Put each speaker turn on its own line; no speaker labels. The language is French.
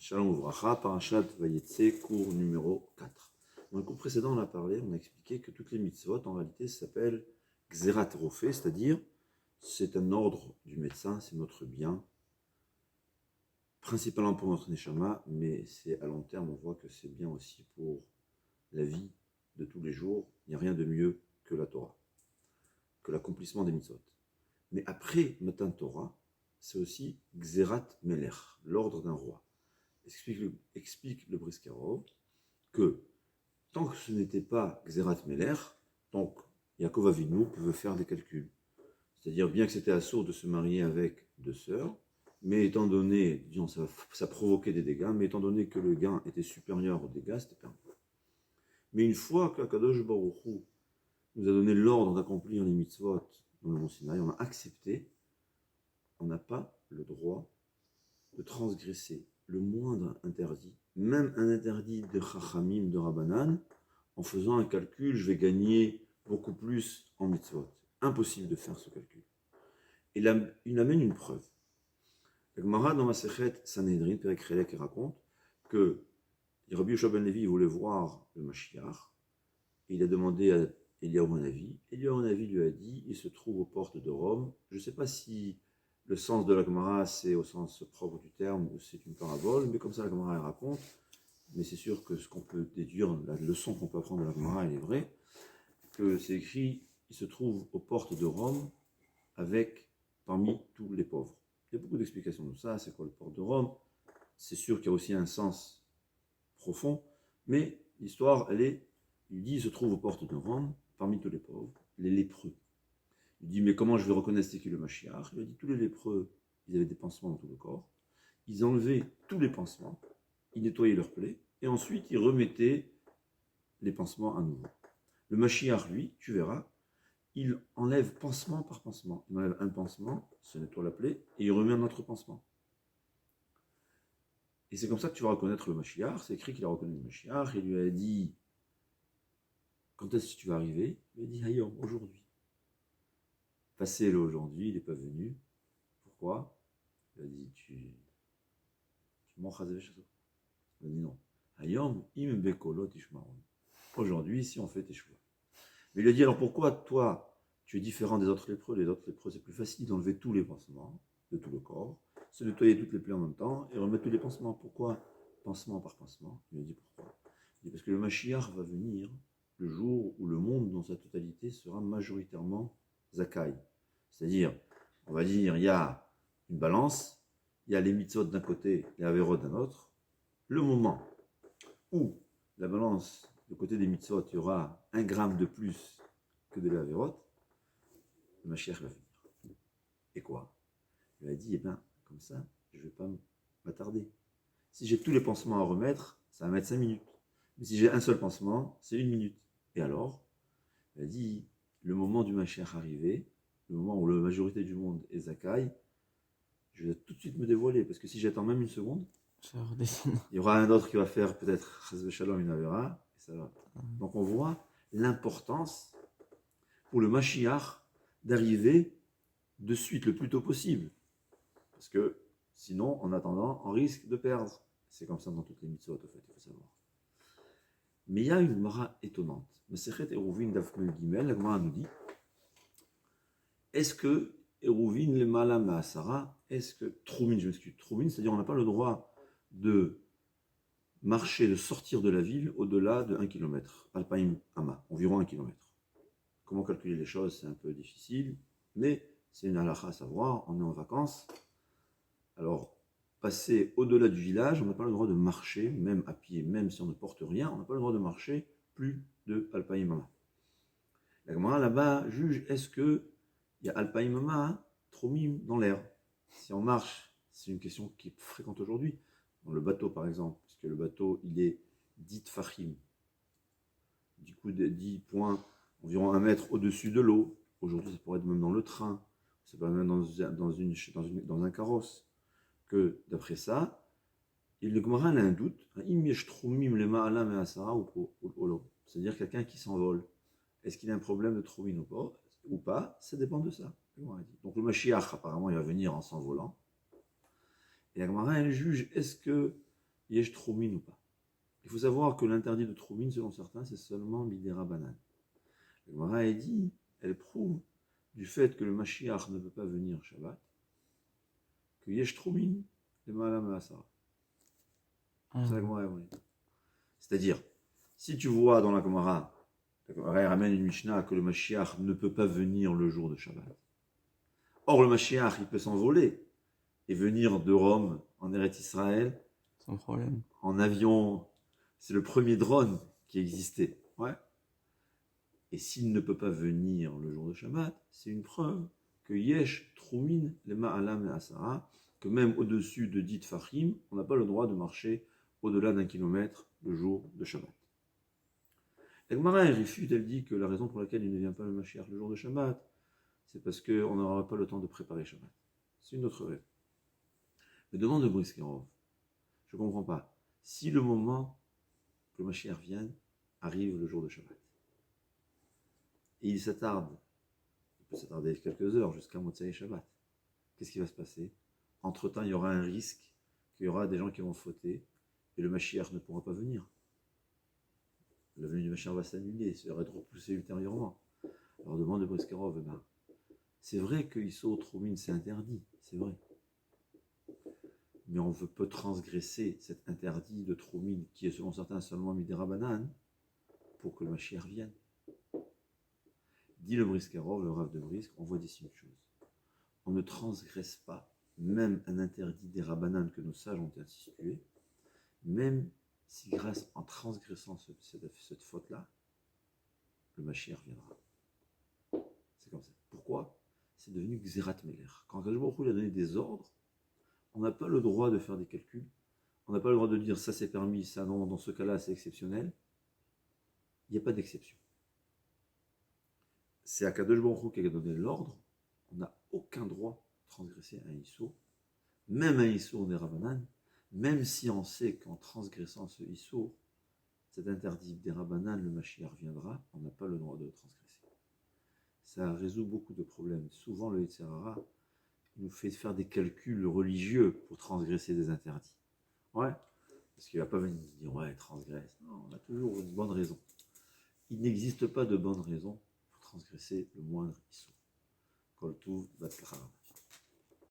Shalom Uvracha, Parashat Vayetse, cours numéro 4. Dans le cours précédent, on a expliqué que toutes les mitzvot, en réalité, s'appellent Gzerat Rofé, c'est-à-dire c'est un ordre du médecin, c'est notre bien, principalement pour notre neshama, mais c'est à long terme, on voit que c'est bien aussi pour la vie de tous les jours. Il n'y a rien de mieux que la Torah, que l'accomplissement des mitzvot. Mais après Matan Torah, c'est aussi Gzerat Melech, l'ordre d'un roi. Explique le Briskerov que tant que ce n'était pas Gzerat Melech, donc Yaakov Avinu pouvait faire des calculs. C'est-à-dire, bien que c'était assourd de se marier avec deux sœurs, mais étant donné, disons, ça provoquait des dégâts, mais étant donné que le gain était supérieur aux dégâts, c'était permis. Mais une fois qu'Akadosh Baruch Hu nous a donné l'ordre d'accomplir les mitzvot dans le Mont Sinaï, on a accepté, on n'a pas le droit de transgresser le moindre interdit, même un interdit de Chachamim, de Rabbanan, en faisant un calcul, je vais gagner beaucoup plus en mitzvot. Impossible de faire ce calcul. Et là, il amène une preuve. La Gemara dans Masechet Sanhedrin, Perek Chelek, raconte que Rabbi Yoshua ben Levi voulait voir le Mashiach, et il a demandé à Eliyahu Hanavi. Eliyahu Hanavi lui a dit, il se trouve aux portes de Rome. Je ne sais pas si le sens de la Gemara, c'est au sens propre du terme ou c'est une parabole, mais comme ça la Gemara elle raconte. Mais c'est sûr que ce qu'on peut déduire, la leçon qu'on peut apprendre de la Gemara, elle est vraie, que c'est écrit, il se trouve aux portes de Rome avec parmi tous les pauvres. Il y a beaucoup d'explications de ça, c'est quoi le port de Rome. C'est sûr qu'il y a aussi un sens profond, mais l'histoire, elle est, il dit, il se trouve aux portes de Rome, parmi tous les pauvres, les lépreux. Il dit, mais comment je vais reconnaître c'est qui le Mashiach? Il a dit, tous les lépreux, ils avaient des pansements dans tout le corps. Ils enlevaient tous les pansements, ils nettoyaient leurs plaies, et ensuite ils remettaient les pansements à nouveau. Le Mashiach, lui, tu verras, il enlève pansement par pansement. Il enlève un pansement, se nettoie la plaie, et il remet un autre pansement. Et c'est comme ça que tu vas reconnaître le Mashiach. C'est écrit qu'il a reconnu le Mashiach. Il lui a dit, quand est-ce que tu vas arriver? Il lui a dit, Hayom, aujourd'hui. Passez-le aujourd'hui, il n'est pas venu. Pourquoi? Il a dit, tu m'en chazé chez toi. Il a dit non. Hayom, im bekolot ishmaron. Aujourd'hui, si on fait tes choix. Mais il lui a dit, alors pourquoi toi, tu es différent des autres lépreux? Les autres lépreux, c'est plus facile d'enlever tous les pansements de tout le corps, se nettoyer toutes les plaies en même temps et remettre tous les pansements. Pourquoi pansement par pansement? Il lui a dit pourquoi? Il dit parce que le Mashiach va venir le jour où le monde dans sa totalité sera majoritairement Zakai. C'est-à-dire, on va dire, il y a une balance, il y a les mitzvot d'un côté, les averot d'un autre. Le moment où la balance du côté des mitzvot, il y aura 1 gramme de plus que de l'averot, le Mashiach va venir. Et quoi? Il a dit, eh bien, comme ça, je ne vais pas m'attarder. Si j'ai tous les pansements à remettre, ça va mettre 5 minutes. Mais si j'ai un seul pansement, c'est 1 minute. Et alors, il a dit, le moment du Mashiach arrivé, le moment où la majorité du monde est Zakai, je vais tout de suite me dévoiler, parce que si j'attends même une seconde, il y aura un autre qui va faire peut-être Chazve Shalom, une Avera, et ça va. Donc on voit l'importance pour le Mashiach d'arriver de suite le plus tôt possible. Parce que sinon, en attendant, on risque de perdre. C'est comme ça dans toutes les mitzvot, en fait, il faut savoir. Mais il y a une Gemara étonnante. Masechet Eruvin Daf Mem Gimel, la Gemara nous dit, est-ce que Eruvin le Mala Maasara, est-ce que Troumin, je m'excuse, Troumin, c'est-à-dire on n'a pas le droit de marcher, de sortir de la ville au-delà de 1 km, Alpaim Ama, environ 1 km. Comment calculer les choses, c'est un peu difficile, mais c'est une halakha à savoir, on est en vacances. Alors, passer au-delà du village, on n'a pas le droit de marcher, même à pied, même si on ne porte rien, on n'a pas le droit de marcher plus de Alpaim Ama. La Gemara là-bas juge, est-ce qu'il y a Alpaim Ama, Tromim dans l'air? Si on marche, c'est une question qui est fréquente aujourd'hui. Dans le bateau, par exemple, parce que le bateau, il est dit Fahim. Du coup, 10 points, environ 1 mètre au-dessus de l'eau. Aujourd'hui, ça pourrait être même dans le train, ça peut être même dans un carrosse. Que d'après ça, le Gemara a un doute. C'est-à-dire quelqu'un qui s'envole. Est-ce qu'il a un problème de troumine ou pas? Ça dépend de ça. Donc le Mashiach, apparemment, il va venir en s'envolant. Et la Gemara, elle juge, est-ce que yesh tromin ou pas. Il faut savoir que l'interdit de tromin, selon certains, c'est seulement midera banane. La Gemara a dit, elle prouve du fait que le Mashiach ne peut pas venir Shabbat, que yesh tromin, le ma'alam asara. C'est la Gemara. C'est-à-dire, si tu vois dans la Gemara ramène une Mishnah que le Mashiach ne peut pas venir le jour de Shabbat. Or, le Mashiach, il peut s'envoler et venir de Rome en Eretz Israël
sans problème.
En avion. C'est le premier drone qui existait. Ouais. Et s'il ne peut pas venir le jour de Shabbat, c'est une preuve que Yesh Troumin le Ma'alam et Asara, que même au-dessus de dit Fahim, on n'a pas le droit de marcher au-delà d'1 kilomètre le jour de Shabbat. La Gemara, elle réfute, elle dit que la raison pour laquelle il ne vient pas le Mashiach le jour de Shabbat, c'est parce qu'on n'aura pas le temps de préparer Shabbat. C'est une autre raison. Mais demande de Briskerov, je ne comprends pas. Si le moment que le Mashiach vienne arrive le jour de Shabbat, et il s'attarde, il peut s'attarder quelques heures jusqu'à Motsai Shabbat, qu'est-ce qui va se passer? Entre-temps, il y aura un risque qu'il y aura des gens qui vont fauter, et le Mashiach ne pourra pas venir. La venue du Mashiach va s'annuler, sera repoussé ultérieurement. Alors demande de Briskerov, c'est vrai que Issur Tromin c'est interdit, c'est vrai. Mais on peut transgresser cet interdit de Tromin, qui est selon certains seulement Midera Banane, pour que le Mashiach vienne. Dit le Briskerov, le Rav de Brisk, on voit d'ici une chose. On ne transgresse pas même un interdit des Rabbanan que nos sages ont institué, même si grâce en transgressant cette faute-là, le Mashiach viendra. C'est comme ça. Pourquoi? C'est devenu Xerat Meler. Quand Akadosh Baruch Hu a donné des ordres, on n'a pas le droit de faire des calculs, on n'a pas le droit de dire ça c'est permis, ça non, dans ce cas-là c'est exceptionnel. Il n'y a pas d'exception. C'est Akadosh Baruch Hu qui a donné l'ordre, on n'a aucun droit de transgresser un Issur, même un Issur des Rabbanan, même si on sait qu'en transgressant ce Issur, cet interdit des Rabbanan, le Mashiach viendra, on n'a pas le droit de le transgresser. Ça résout beaucoup de problèmes. Souvent, le Yetzer Hara nous fait faire des calculs religieux pour transgresser des interdits. Ouais, parce qu'il ne va pas venir dire, ouais, transgresse. Non, on a toujours une bonne raison. Il n'existe pas de bonne raison pour transgresser le moindre issur. Kol Tuv, Batzlacha.